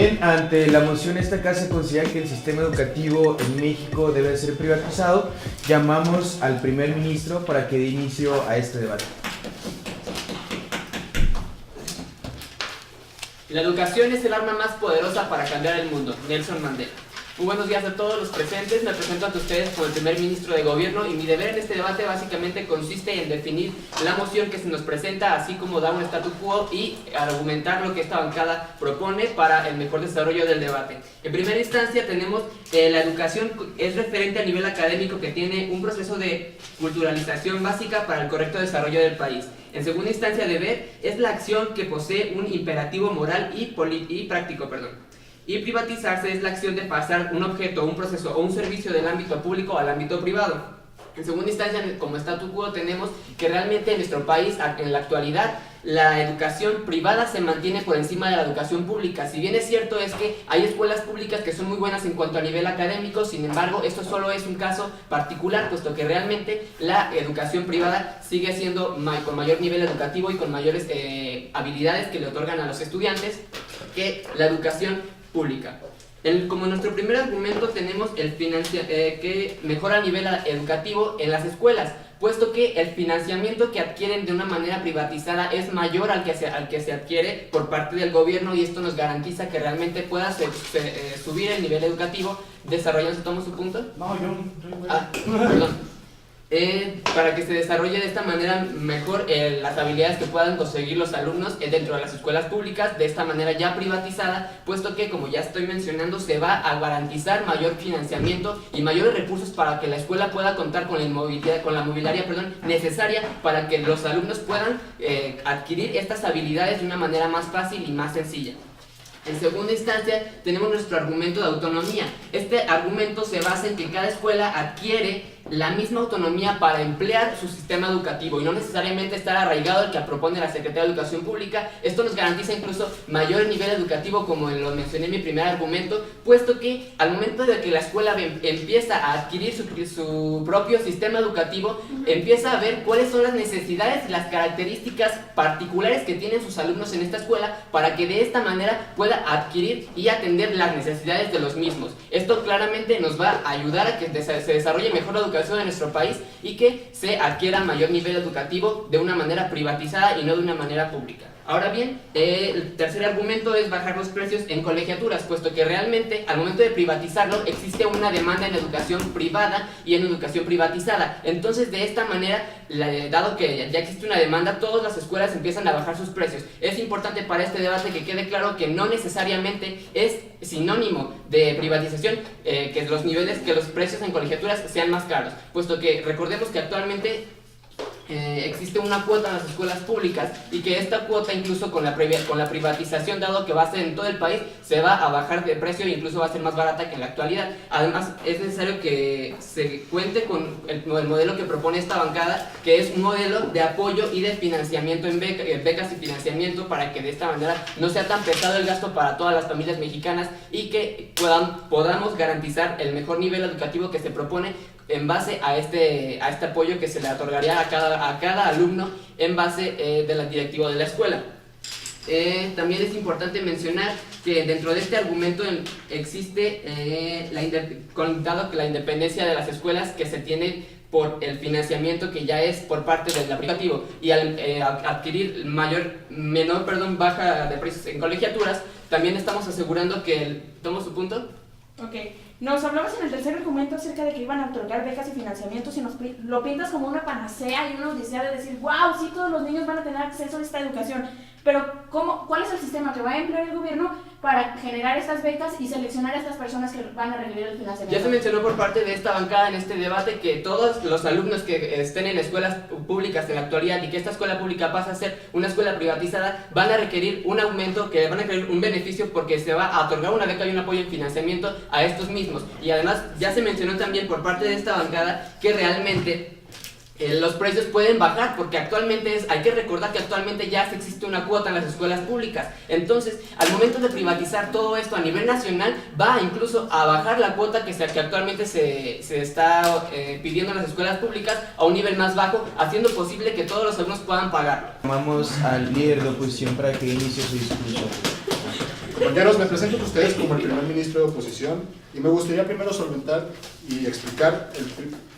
Bien, ante la moción esta casa considera que el sistema educativo en México debe ser privatizado. Llamamos al primer ministro para que dé inicio a este debate. La educación es el arma más poderosa para cambiar el mundo. Nelson Mandela. Muy buenos días a todos los presentes. Me presento ante ustedes como el primer ministro de gobierno y mi deber en este debate básicamente consiste en definir la moción que se nos presenta, así como dar un statu quo y argumentar lo que esta bancada propone para el mejor desarrollo del debate. En primera instancia tenemos la educación es referente a nivel académico que tiene un proceso de culturalización básica para el correcto desarrollo del país. En segunda instancia, deber es la acción que posee un imperativo moral y práctico. Y privatizarse es la acción de pasar un objeto, un proceso o un servicio del ámbito público al ámbito privado. En segunda instancia, como statu quo, tenemos que realmente en nuestro país, en la actualidad, la educación privada se mantiene por encima de la educación pública. Si bien es cierto es que hay escuelas públicas que son muy buenas en cuanto a nivel académico, sin embargo, esto solo es un caso particular, puesto que realmente la educación privada sigue siendo con mayor nivel educativo y con mayores habilidades que le otorgan a los estudiantes que la educación pública. Como nuestro primer argumento tenemos que mejora a nivel educativo en las escuelas, puesto que el financiamiento que adquieren de una manera privatizada es mayor al que se adquiere por parte del gobierno, y esto nos garantiza que realmente pueda subir el nivel educativo desarrollando. ¿Se toma su punto? No, Perdón. Para que se desarrolle de esta manera mejor las habilidades que puedan conseguir los alumnos dentro de las escuelas públicas, de esta manera ya privatizada, puesto que, como ya estoy mencionando, se va a garantizar mayor financiamiento y mayores recursos para que la escuela pueda contar con la mobiliaria necesaria para que los alumnos puedan adquirir estas habilidades de una manera más fácil y más sencilla. En segunda instancia tenemos nuestro argumento de autonomía. Este argumento se basa en que cada escuela adquiere la misma autonomía para emplear su sistema educativo y no necesariamente estar arraigado al que propone la Secretaría de Educación Pública. Esto nos garantiza incluso mayor nivel educativo, como lo mencioné en mi primer argumento, puesto que al momento de que la escuela empieza a adquirir su propio sistema educativo, empieza a ver cuáles son las necesidades y las características particulares que tienen sus alumnos en esta escuela, para que de esta manera pueda adquirir y atender las necesidades de los mismos. Esto claramente nos va a ayudar a que se desarrolle mejor la educación de nuestro país y que se adquiera mayor nivel educativo de una manera privatizada y no de una manera pública. Ahora bien, el tercer argumento es bajar los precios en colegiaturas, puesto que realmente al momento de privatizarlo existe una demanda en educación privada y en educación privatizada. Entonces, de esta manera, dado que ya existe una demanda, todas las escuelas empiezan a bajar sus precios. Es importante para este debate que quede claro que no necesariamente es sinónimo de privatización que los precios en colegiaturas sean más caros, puesto que recordemos que actualmente existe una cuota en las escuelas públicas y que esta cuota, incluso con la privatización, dado que va a ser en todo el país, se va a bajar de precio e incluso va a ser más barata que en la actualidad. Además, es necesario que se cuente con el modelo que propone esta bancada, que es un modelo de apoyo y de financiamiento en becas y financiamiento, para que de esta manera no sea tan pesado el gasto para todas las familias mexicanas y que podamos garantizar el mejor nivel educativo que se propone en base a este apoyo que se le otorgaría a cada alumno en base del directivo de la escuela. También es importante mencionar que dentro de este argumento existe dado que la independencia de las escuelas que se tiene por el financiamiento que ya es por parte del privativo, y al adquirir baja de precios en colegiaturas, también estamos asegurando que ¿tomo su punto? Ok, nos hablabas en el tercer argumento acerca de que iban a otorgar becas y financiamientos, y lo pintas como una panacea y una odisea de decir, wow, sí, todos los niños van a tener acceso a esta educación. Pero ¿cuál es el sistema que va a emplear el gobierno para generar estas becas y seleccionar a estas personas que van a recibir el financiamiento? Ya se mencionó por parte de esta bancada en este debate que todos los alumnos que estén en escuelas públicas en la actualidad y que esta escuela pública pase a ser una escuela privatizada van a requerir un aumento, que van a requerir un beneficio, porque se va a otorgar una beca y un apoyo en financiamiento a estos mismos. Y además ya se mencionó también por parte de esta bancada que realmente los precios pueden bajar, porque actualmente hay que recordar que actualmente ya existe una cuota en las escuelas públicas. Entonces, al momento de privatizar todo esto a nivel nacional, va incluso a bajar la cuota que actualmente se está pidiendo en las escuelas públicas a un nivel más bajo, haciendo posible que todos los alumnos puedan pagarlo. Llamamos al líder de oposición para que inicie su discurso. Compañeros, me presento a ustedes como el primer ministro de oposición y me gustaría primero solventar y explicar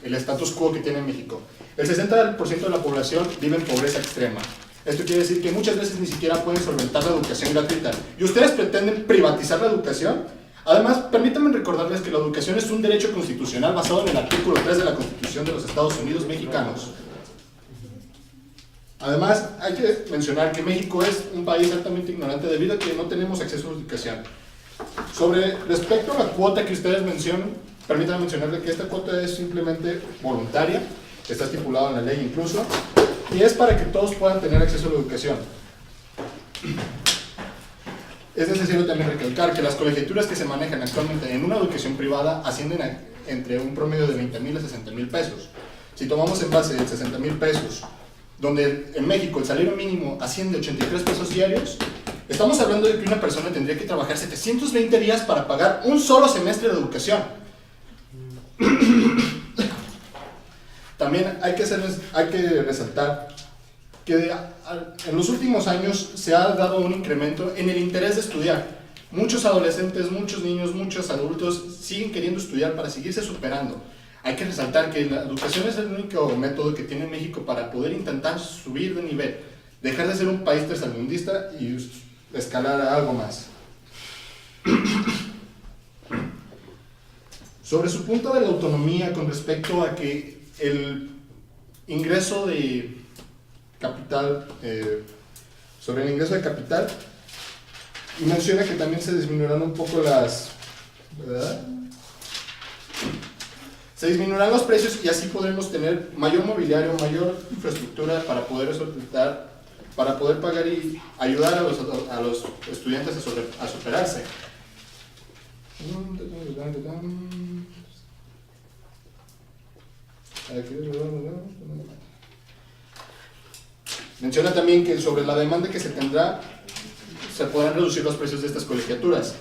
el status quo que tiene México. El 60% de la población vive en pobreza extrema. Esto quiere decir que muchas veces ni siquiera pueden solventar la educación gratuita. ¿Y ustedes pretenden privatizar la educación? Además, permítanme recordarles que la educación es un derecho constitucional basado en el artículo 3 de la Constitución de los Estados Unidos mexicanos. Además, hay que mencionar que México es un país altamente ignorante debido a que no tenemos acceso a la educación. Respecto a la cuota que ustedes mencionan, permítanme mencionarles que esta cuota es simplemente voluntaria, está estipulado en la ley incluso, y es para que todos puedan tener acceso a la educación. Es necesario también recalcar que las colegiaturas que se manejan actualmente en una educación privada ascienden a entre un promedio de 20,000 a 60,000 pesos. Si tomamos en base de 60,000 pesos, donde en México el salario mínimo asciende a 83 pesos diarios, estamos hablando de que una persona tendría que trabajar 720 días para pagar un solo semestre de educación. También hay que resaltar que en los últimos años se ha dado un incremento en el interés de estudiar. Muchos adolescentes, muchos niños, muchos adultos siguen queriendo estudiar para seguirse superando. Hay que resaltar que la educación es el único método que tiene México para poder intentar subir de nivel, dejar de ser un país tercermundista y escalar a algo más. Sobre su punto de la autonomía con respecto a que el ingreso de capital, sobre el ingreso de capital, y menciona que también se disminuirán un poco ¿verdad? Se disminuirán los precios y así podremos tener mayor mobiliario, mayor infraestructura para poder solventar, para poder pagar y ayudar a los estudiantes a superarse. Menciona también que sobre la demanda que se tendrá, se podrán reducir los precios de estas colegiaturas.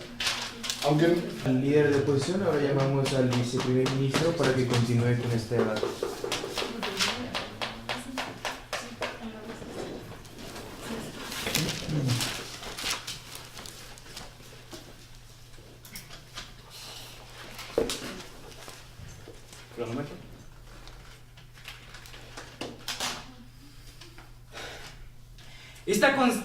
Aunque Al líder de oposición, ahora llamamos al viceprimer ministro para que continúe con este debate. ¿Cronómetro?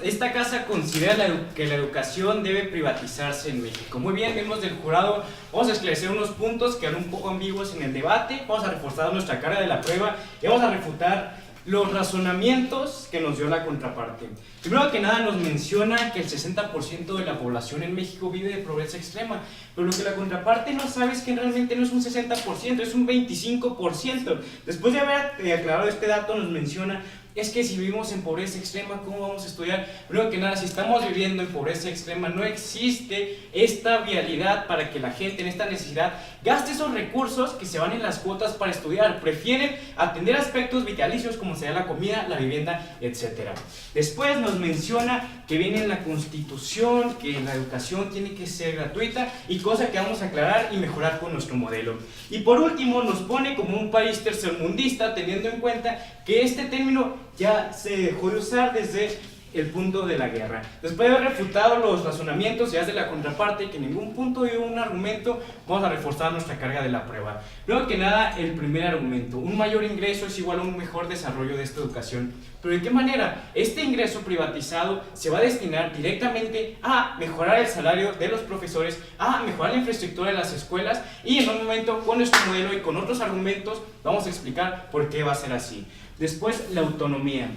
Esta casa considera que la educación debe privatizarse en México. Muy bien, miembros del jurado, vamos a esclarecer unos puntos que eran un poco ambiguos en el debate, vamos a reforzar nuestra carga de la prueba y vamos a refutar los razonamientos que nos dio la contraparte. Primero que nada nos menciona que el 60% de la población en México vive de pobreza extrema, pero lo que la contraparte no sabe es que realmente no es un 60%, es un 25%. Después de haber aclarado este dato nos menciona es que si vivimos en pobreza extrema, ¿cómo vamos a estudiar? Primero que nada, si estamos viviendo en pobreza extrema, no existe esta vialidad para que la gente en esta necesidad gaste esos recursos que se van en las cuotas para estudiar. Prefieren atender aspectos vitalicios como sea la comida, la vivienda, etc. Después nos menciona que viene en la Constitución, que la educación tiene que ser gratuita y cosa que vamos a aclarar y mejorar con nuestro modelo. Y por último nos pone como un país tercermundista, teniendo en cuenta que este término ya se dejó de usar desde el punto de la guerra. Después de haber refutado los razonamientos ya de la contraparte, que en ningún punto dio un argumento, vamos a reforzar nuestra carga de la prueba. Primero que nada, el primer argumento: un mayor ingreso es igual a un mejor desarrollo de esta educación. ¿Pero de qué manera? Este ingreso privatizado se va a destinar directamente a mejorar el salario de los profesores, a mejorar la infraestructura de las escuelas, y en un momento con nuestro modelo y con otros argumentos vamos a explicar por qué va a ser así. Después, la autonomía.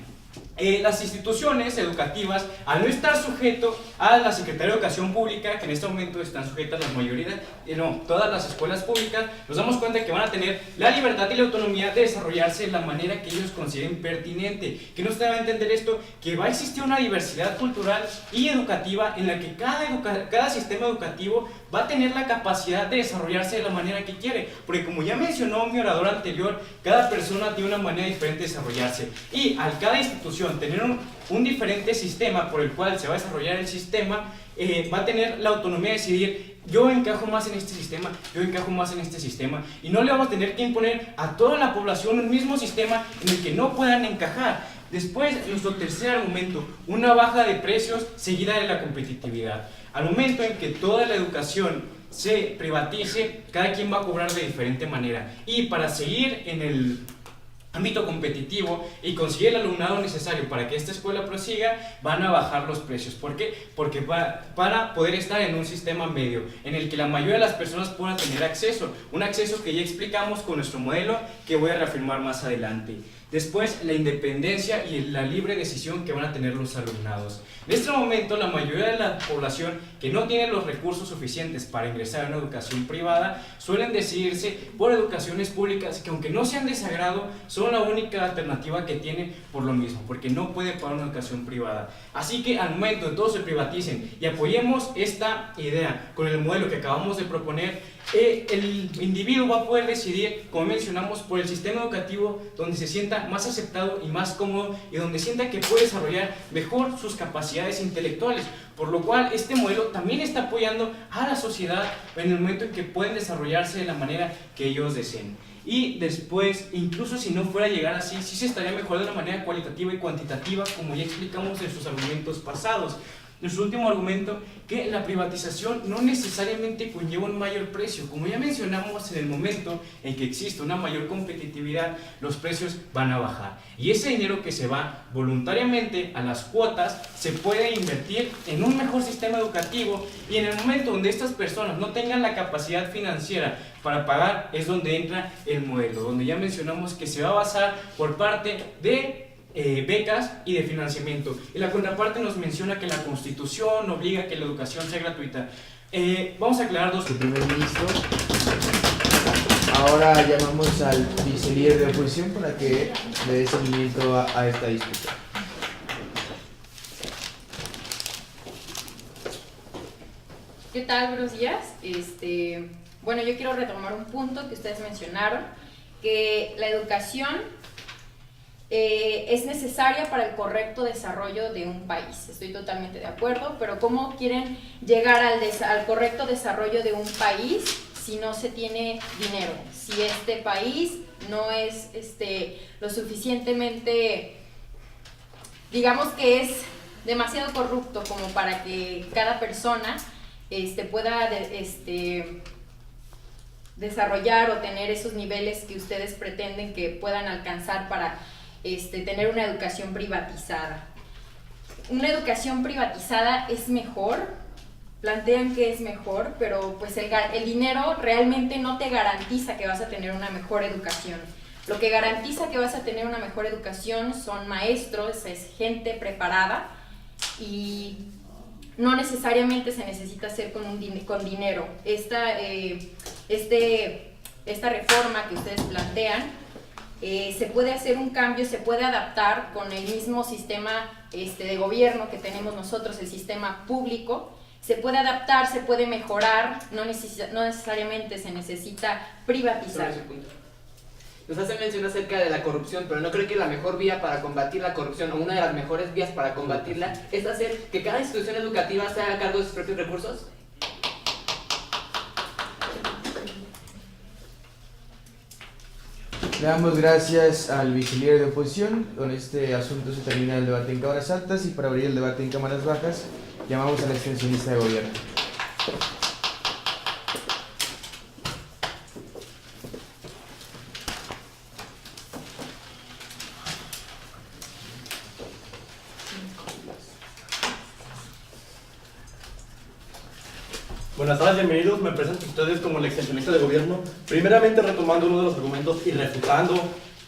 Las instituciones educativas, al no estar sujeto a la Secretaría de Educación Pública, que en este momento están sujetas la mayoría, todas las escuelas públicas, nos damos cuenta que van a tener la libertad y la autonomía de desarrollarse de la manera que ellos consideren pertinente. ¿Qué nos da a entender esto? Que va a existir una diversidad cultural y educativa en la que cada sistema educativo va a tener la capacidad de desarrollarse de la manera que quiere, porque como ya mencionó mi orador anterior, cada persona tiene una manera diferente de desarrollarse, y al cada institución tener un diferente sistema por el cual se va a desarrollar el sistema, va a tener la autonomía de decidir: yo encajo más en este sistema, yo encajo más en este sistema, y no le vamos a tener que imponer a toda la población un mismo sistema en el que no puedan encajar. Después, nuestro tercer argumento, una baja de precios seguida de la competitividad. Al momento en que toda la educación se privatice, cada quien va a cobrar de diferente manera. Y para seguir en el ámbito competitivo y conseguir el alumnado necesario para que esta escuela prosiga, van a bajar los precios. ¿Por qué? Porque para poder estar en un sistema medio en el que la mayoría de las personas puedan tener acceso, un acceso que ya explicamos con nuestro modelo, que voy a reafirmar más adelante. Después, la independencia y la libre decisión que van a tener los alumnados. En este momento, la mayoría de la población que no tiene los recursos suficientes para ingresar a una educación privada suelen decidirse por educaciones públicas que, aunque no sean de sagrado, son la única alternativa que tienen por lo mismo, porque no pueden pagar una educación privada. Así que al momento de todos se privaticen y apoyemos esta idea con el modelo que acabamos de proponer, el individuo va a poder decidir, como mencionamos, por el sistema educativo donde se sienta más aceptado y más cómodo y donde sienta que puede desarrollar mejor sus capacidades intelectuales, por lo cual este modelo también está apoyando a la sociedad en el momento en que pueden desarrollarse de la manera que ellos deseen. Y después, incluso si no fuera a llegar así, sí se estaría mejorando de una manera cualitativa y cuantitativa, como ya explicamos en sus argumentos pasados. Nuestro último argumento, que la privatización no necesariamente conlleva un mayor precio. Como ya mencionamos, en el momento en que existe una mayor competitividad, los precios van a bajar. Y ese dinero que se va voluntariamente a las cuotas se puede invertir en un mejor sistema educativo, y en el momento donde estas personas no tengan la capacidad financiera para pagar, es donde entra el modelo, donde ya mencionamos que se va a basar por parte de becas y de financiamiento. Y la contraparte nos menciona que la Constitución obliga a que la educación sea gratuita. Vamos a aclarar dos. El primer ministro. Ahora llamamos al vicelíder de oposición para que le dé seguimiento a esta discusión. ¿Qué tal? Buenos días. Bueno, yo quiero retomar un punto que ustedes mencionaron, que la educación es necesaria para el correcto desarrollo de un país. Estoy totalmente de acuerdo, pero ¿cómo quieren llegar al correcto desarrollo de un país si no se tiene dinero? Si este país no es lo suficientemente, digamos que es demasiado corrupto como para que cada persona pueda desarrollar o tener esos niveles que ustedes pretenden que puedan alcanzar para tener una educación privatizada. Una educación privatizada es mejor, plantean que es mejor, pero pues el dinero realmente no te garantiza que vas a tener una mejor educación. Lo que garantiza que vas a tener una mejor educación son maestros, es gente preparada, y no necesariamente se necesita hacer con dinero. Esta reforma que ustedes plantean, se puede hacer un cambio, se puede adaptar con el mismo sistema de gobierno que tenemos nosotros, el sistema público. Se puede adaptar, se puede mejorar, no necesariamente se necesita privatizar. Nos hace mención acerca de la corrupción, pero no creo que la mejor vía para combatir la corrupción, o una de las mejores vías para combatirla, es hacer que cada institución educativa se haga cargo de sus propios recursos. Le damos gracias al vicelíder de oposición. Con este asunto se termina el debate en cámaras altas, y para abrir el debate en cámaras bajas llamamos al extensionista de gobierno. Buenas tardes, bienvenidos. Me presento a ustedes como el extensionista de gobierno. Primeramente, retomando uno de los argumentos y refutando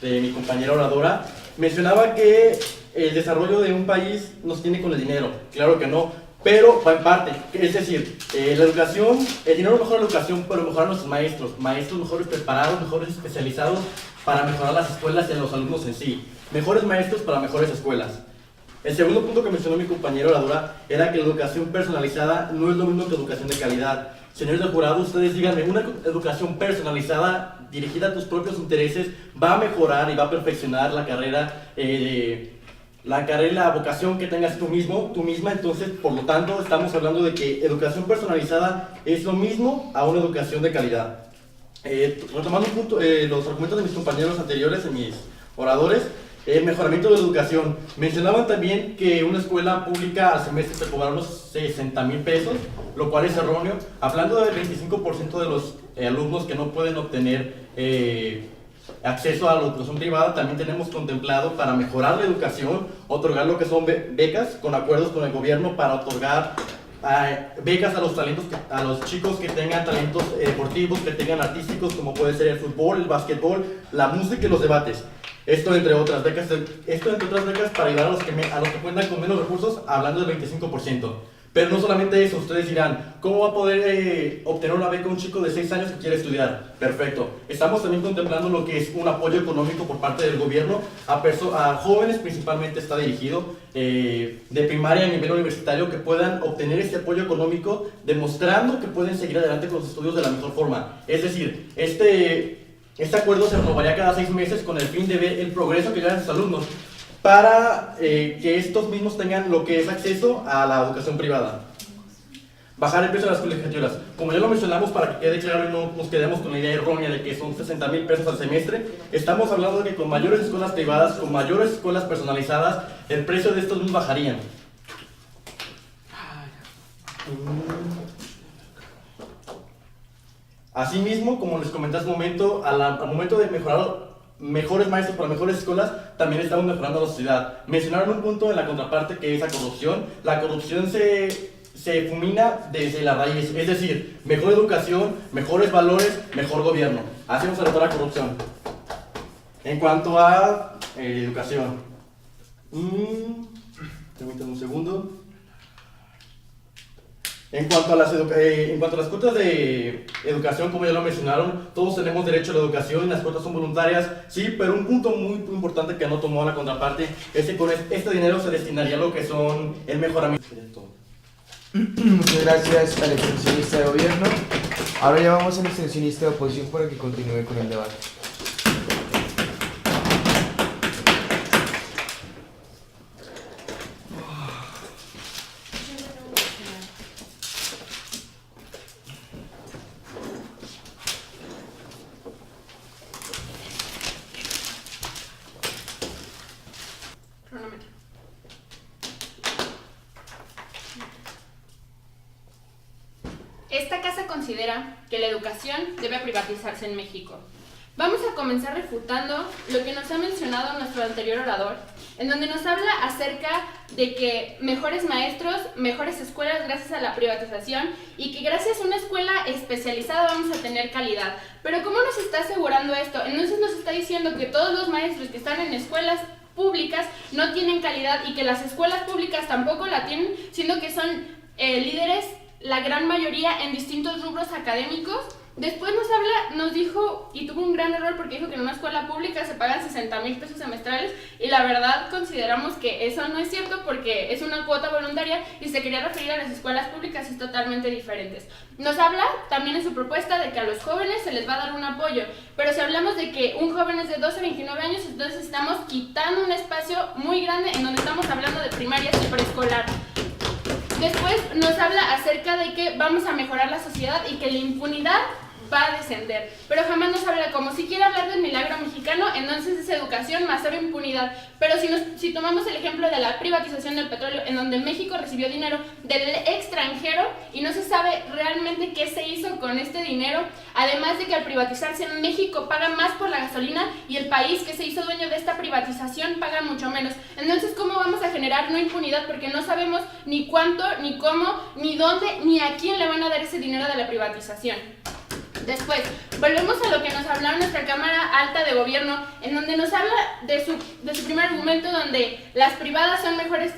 de mi compañera oradora, mencionaba que el desarrollo de un país no se tiene con el dinero. Claro que no, pero va en parte. Es decir, la educación, el dinero mejora la educación, pero mejora a nuestros maestros mejores preparados, mejores especializados para mejorar las escuelas y a los alumnos en sí. Mejores maestros para mejores escuelas. El segundo punto que mencionó mi compañera oradora era que la educación personalizada no es lo mismo que educación de calidad. Señores del jurado, ustedes díganme, una educación personalizada, dirigida a tus propios intereses, va a mejorar y va a perfeccionar la carrera, la vocación que tengas tú misma. Entonces, por lo tanto, estamos hablando de que educación personalizada es lo mismo a una educación de calidad. Retomando un punto, los argumentos de mis compañeros anteriores, de mis oradores, El mejoramiento de la educación. Mencionaban también que una escuela pública al semestre te cobrará unos 60,000 pesos, lo cual es erróneo. Hablando del 25% de los alumnos que no pueden obtener acceso a la educación privada, también tenemos contemplado para mejorar la educación, otorgar lo que son becas con acuerdos con el gobierno para otorgar becas a los talentos, a los chicos que tengan talentos deportivos, que tengan artísticos, como puede ser el fútbol, el básquetbol, la música y los debates. Esto entre otras becas para ayudar a los que cuentan con menos recursos, hablando del 25%. Pero no solamente eso, ustedes dirán, ¿cómo va a poder obtener una beca un chico de 6 años que quiere estudiar? Perfecto. Estamos también contemplando lo que es un apoyo económico por parte del gobierno a jóvenes, principalmente está dirigido, de primaria a nivel universitario, que puedan obtener este apoyo económico, demostrando que pueden seguir adelante con sus estudios de la mejor forma. Es decir, este acuerdo se renovaría cada 6 meses con el fin de ver el progreso que llevan sus alumnos, para que estos mismos tengan lo que es acceso a la educación privada. Bajar el precio de las colegiaturas. Como ya lo mencionamos, para que quede claro y no nos quedemos con la idea errónea de que son 60,000 pesos al semestre, estamos hablando de que con mayores escuelas privadas, con mayores escuelas personalizadas, el precio de estos no bajarían. Asimismo, como les comenté hace un momento, al momento de mejorar mejores maestros para mejores escuelas, también estamos mejorando la sociedad. Mencionaron un punto en la contraparte que es la corrupción. La corrupción se fumina desde la raíz, es decir, mejor educación, mejores valores, mejor gobierno. Así vamos a tratar la corrupción. En cuanto a educación, permítanme un segundo. En cuanto a las cuotas de educación, como ya lo mencionaron, todos tenemos derecho a la educación, las cuotas son voluntarias, sí, pero un punto muy importante que no tomó la contraparte es que con este dinero se destinaría a lo que son el mejoramiento. Muchas gracias al extensionista de gobierno. Ahora llamamos al extensionista de oposición para que continúe con el debate. Esta casa considera que la educación debe privatizarse en México. Vamos a comenzar refutando lo que nos ha mencionado nuestro anterior orador, en donde nos habla acerca de que mejores maestros, mejores escuelas gracias a la privatización y que gracias a una escuela especializada vamos a tener calidad. Pero ¿cómo nos está asegurando esto? Entonces nos está diciendo que todos los maestros que están en escuelas públicas no tienen calidad y que las escuelas públicas tampoco la tienen, siendo que son líderes la gran mayoría en distintos rubros académicos. Después nos dijo, y tuvo un gran error porque dijo que en una escuela pública se pagan 60,000 pesos semestrales, y la verdad consideramos que eso no es cierto porque es una cuota voluntaria y se quería referir a las escuelas públicas y es totalmente diferentes. Nos habla también en su propuesta de que a los jóvenes se les va a dar un apoyo, pero si hablamos de que un joven es de 12 a 29 años, entonces estamos quitando un espacio muy grande en donde estamos hablando de primaria y preescolar. Después nos habla acerca de que vamos a mejorar la sociedad y que la impunidad va a descender, pero jamás nos habla como si quiere hablar del milagro mexicano, entonces es educación más cero impunidad. Pero si tomamos el ejemplo de la privatización del petróleo, en donde México recibió dinero del extranjero y no se sabe realmente qué se hizo con este dinero, además de que al privatizarse México paga más por la gasolina y el país que se hizo dueño de esta privatización paga mucho menos. Entonces, ¿cómo vamos a generar no impunidad? Porque no sabemos ni cuánto, ni cómo, ni dónde, ni a quién le van a dar ese dinero de la privatización. Después, volvemos a lo que nos habló nuestra Cámara Alta de Gobierno, en donde nos habla de su primer argumento, donde las privadas son mejores,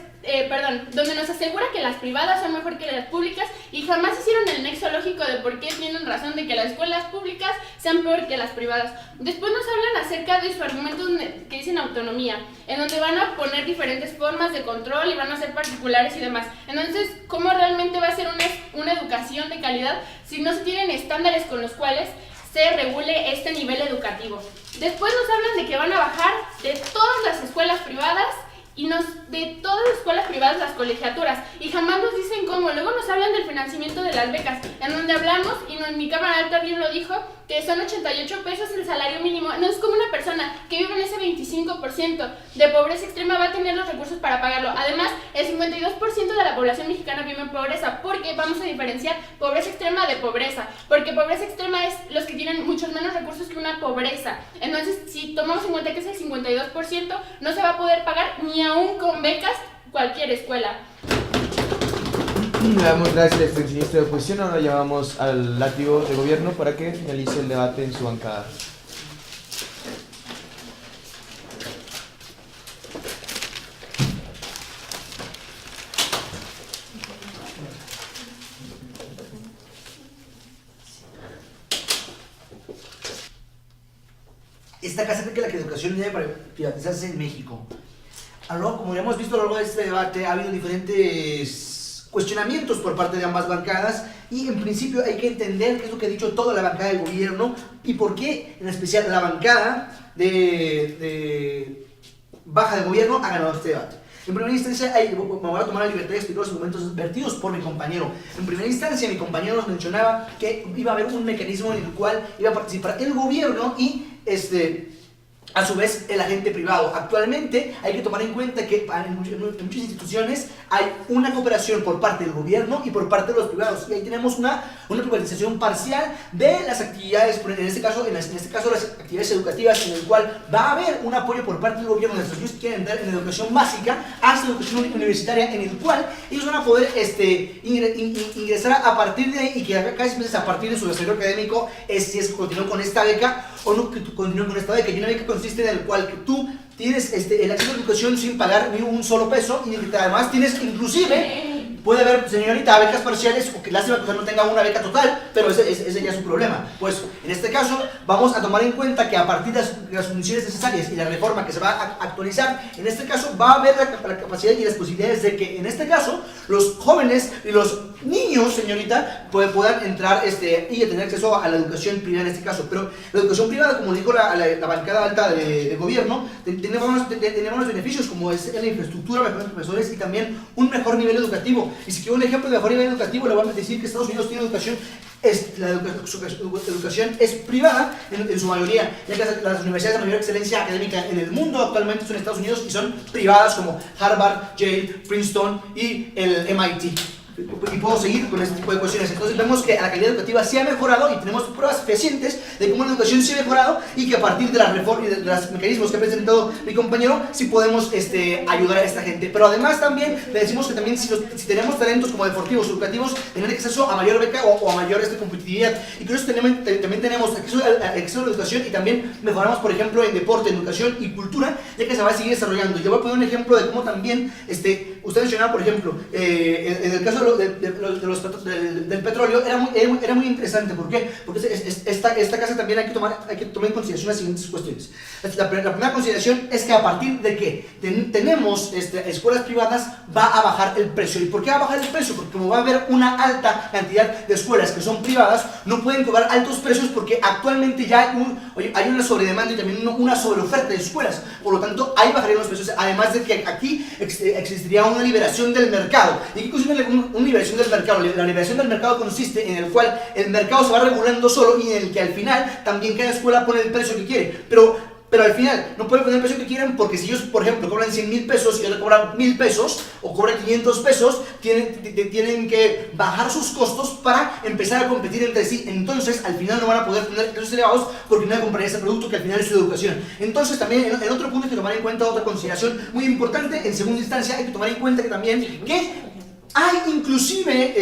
donde nos asegura que las privadas son mejor que las públicas y jamás hicieron el nexo lógico de por qué tienen razón de que las escuelas públicas sean peor que las privadas. Después nos hablan acerca de su argumento que dicen autonomía, en donde van a poner diferentes formas de control y van a ser particulares y demás. Entonces, ¿cómo realmente va a ser una educación de calidad si no se tienen estándares con los cuales se regule este nivel educativo? Después nos hablan de que van a bajar de todas las escuelas privadas y de todas las escuelas privadas las colegiaturas, y jamás nos dicen cómo. Luego nos hablan del financiamiento de las becas, en donde hablamos, y mi Cámara Alta bien lo dijo, que son 88 pesos el salario mínimo. No es como una persona que vive en ese 25% de pobreza extrema va a tener los recursos para pagarlo. Además, el 52% de la población mexicana vive en pobreza, porque vamos a diferenciar pobreza extrema de pobreza, porque pobreza extrema es los que tienen muchos menos recursos que una pobreza. Entonces, si tomamos en cuenta que es el 52%, no se va a poder pagar ni aún con becas cualquier escuela. Le damos gracias al extensionista de oposición. Ahora llamamos al látigo de gobierno para que finalice el debate en su bancada. Esta casa cree que la educación debe privatizarse en México. Como ya hemos visto a lo largo de este debate, ha habido diferentes cuestionamientos por parte de ambas bancadas y en principio hay que entender qué es lo que ha dicho toda la bancada del gobierno y por qué en especial la bancada de baja del gobierno ha ganado este debate. En primera instancia, me voy a tomar la libertad de explicar los argumentos vertidos por mi compañero. En primera instancia, mi compañero nos mencionaba que iba a haber un mecanismo en el cual iba a participar el gobierno y a su vez el agente privado. Actualmente hay que tomar en cuenta que en muchas instituciones hay una cooperación por parte del gobierno y por parte de los privados, y ahí tenemos una privatización parcial de las actividades, en este caso las actividades educativas, en el cual va a haber un apoyo por parte del gobierno de los que quieren dar en educación básica hasta educación universitaria, en el cual ellos van a poder ingresar a partir de ahí, y que casi veces a partir de su desarrollo académico si es continúan con esta beca o no continúan con esta beca. Y una beca consiste en el cual que tú tienes el acceso a la educación sin pagar ni un solo peso, y que además tienes inclusive, puede haber, señorita, becas parciales, o que lástima que usted no tenga una beca total, pero ese ya es su problema. Pues en este caso vamos a tomar en cuenta que a partir de las condiciones necesarias y la reforma que se va a actualizar, en este caso va a haber la capacidad y las posibilidades de que en este caso los jóvenes y los niños, señorita, puedan entrar y tener acceso a la educación privada en este caso. Pero la educación privada, como dijo la bancada alta de gobierno, tenemos beneficios como es la infraestructura, mejores profesores y también un mejor nivel educativo. Y si quiero un ejemplo de mejor nivel educativo, le voy a decir que Estados Unidos tiene educación, su educación es privada en su mayoría, ya que las universidades de mayor excelencia académica en el mundo actualmente son en Estados Unidos y son privadas, como Harvard, Yale, Princeton y el MIT. Y puedo seguir con este tipo de cuestiones. Entonces vemos que la calidad educativa sí ha mejorado y tenemos pruebas fehacientes de cómo la educación sí ha mejorado, y que a partir de las reformas y de los mecanismos que ha presentado mi compañero sí podemos ayudar a esta gente. Pero además también le decimos que también si tenemos talentos como deportivos, educativos, tener acceso a mayor beca o a mayor competitividad, y con eso también tenemos acceso a la educación, y también mejoramos, por ejemplo, en deporte, en educación y cultura, ya que se va a seguir desarrollando. Y le voy a poner un ejemplo de cómo también usted mencionaba, por ejemplo, en el caso del petróleo era muy interesante. ¿Por qué? Porque esta casa también hay que tomar en consideración las siguientes cuestiones. La primera consideración es que a partir de que tenemos escuelas privadas, va a bajar el precio. ¿Y por qué va a bajar el precio? Porque como va a haber una alta cantidad de escuelas que son privadas, no pueden cobrar altos precios, porque actualmente ya hay una sobredemanda y también una sobreoferta de escuelas. Por lo tanto, ahí bajarían los precios, además de que aquí existiría una liberación del mercado. ¿Y qué consiste una liberación del mercado? La liberación del mercado consiste en el cual el mercado se va regulando solo, y en el que al final también cada escuela pone el precio que quiere. Pero al final no pueden poner el precio que quieran, porque si ellos, por ejemplo, cobran 100,000 pesos y otros cobran 1,000 pesos o cobran 500 pesos, tienen que bajar sus costos para empezar a competir entre sí. Entonces, al final no van a poder tener precios elevados, porque no van a comprar ese producto que al final es su educación. Entonces, también en otro punto hay que tomar en cuenta otra consideración muy importante. En segunda instancia, hay que tomar en cuenta que también hay inclusive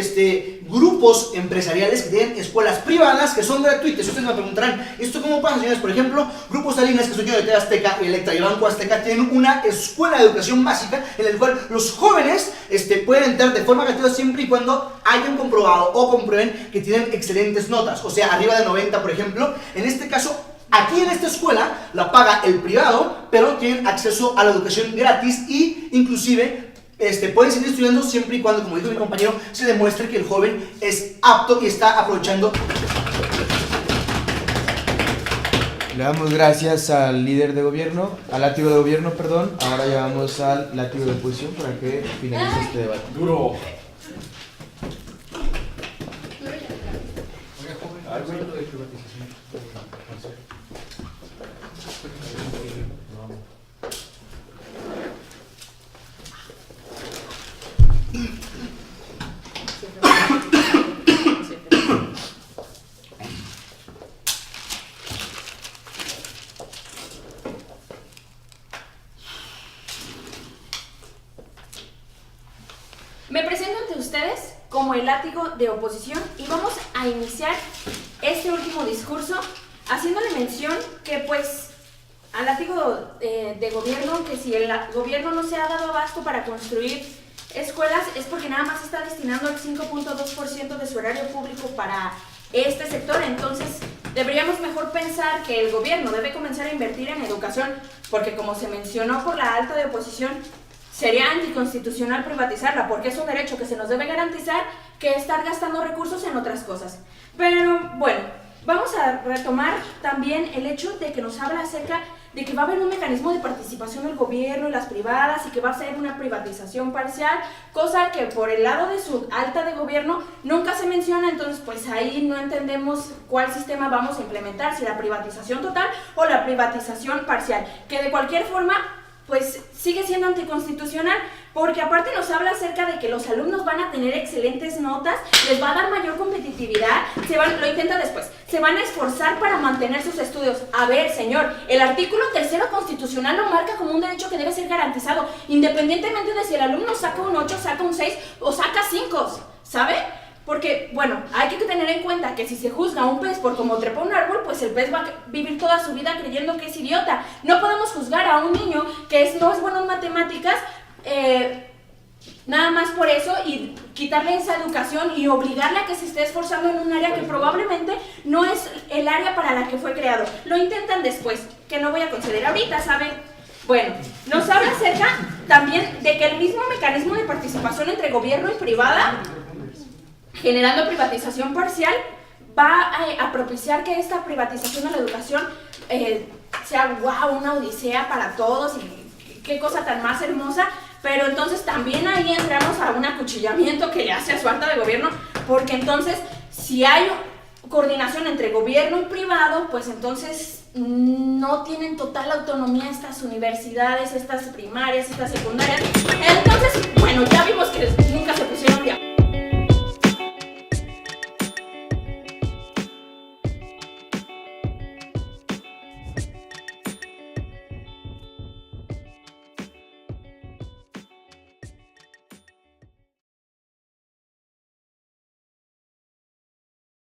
grupos empresariales que tienen escuelas privadas que son gratuitas. Ustedes me preguntarán, ¿esto cómo pasa, señores? Por ejemplo, Grupo Salinas, que soy yo de TV Azteca, Electra y Banco Azteca, tienen una escuela de educación básica en la cual los jóvenes pueden entrar de forma gratuita siempre y cuando hayan comprobado o comprueben que tienen excelentes notas, o sea, arriba de 90, por ejemplo. En este caso, aquí en esta escuela la paga el privado, pero tienen acceso a la educación gratis, y inclusive pueden seguir estudiando siempre y cuando, como dijo mi compañero, se demuestre que el joven es apto y está aprovechando. Le damos gracias al líder de gobierno, al látigo de gobierno, perdón. Ahora llevamos al látigo de oposición para que finalice este debate. Duro. Me presento ante ustedes como el látigo de oposición y vamos a iniciar este último discurso haciéndole mención que pues al látigo de gobierno, que si el gobierno no se ha dado abasto para construir escuelas es porque nada más está destinando el 5.2% de su horario público para este sector. Entonces deberíamos mejor pensar que el gobierno debe comenzar a invertir en educación, porque como se mencionó por la alta de oposición, sería anticonstitucional privatizarla, porque es un derecho que se nos debe garantizar, que estar gastando recursos en otras cosas. Pero bueno, vamos a retomar también el hecho de que nos habla acerca de que va a haber un mecanismo de participación del gobierno y las privadas y que va a ser una privatización parcial, cosa que por el lado de su alta de gobierno nunca se menciona. Entonces pues ahí no entendemos cuál sistema vamos a implementar, si la privatización total o la privatización parcial, que de cualquier forma pues sigue siendo anticonstitucional, porque aparte nos habla acerca de que los alumnos van a tener excelentes notas, les va a dar mayor competitividad, lo intenta después, se van a esforzar para mantener sus estudios. A ver, señor, el artículo 3º constitucional lo marca como un derecho que debe ser garantizado, independientemente de si el alumno saca un 8, saca un 6 o saca 5, ¿sabe? Porque, bueno, hay que tener en cuenta que si se juzga a un pez por cómo trepa un árbol, pues el pez va a vivir toda su vida creyendo que es idiota. No podemos juzgar a un niño que no es bueno en matemáticas, nada más por eso, y quitarle esa educación y obligarle a que se esté esforzando en un área que probablemente no es el área para la que fue creado. Lo intentan después, que no voy a conceder ahorita, ¿saben? Bueno, nos habla acerca también de que el mismo mecanismo de participación entre gobierno y privada, generando privatización parcial, va a propiciar que esta privatización de la educación sea wow, una odisea para todos y qué cosa tan más hermosa. Pero entonces también ahí entramos a un acuchillamiento que le hace a su alta de gobierno, porque entonces si hay coordinación entre gobierno y privado, pues entonces no tienen total autonomía estas universidades, estas primarias, estas secundarias. Entonces, bueno, ya vimos que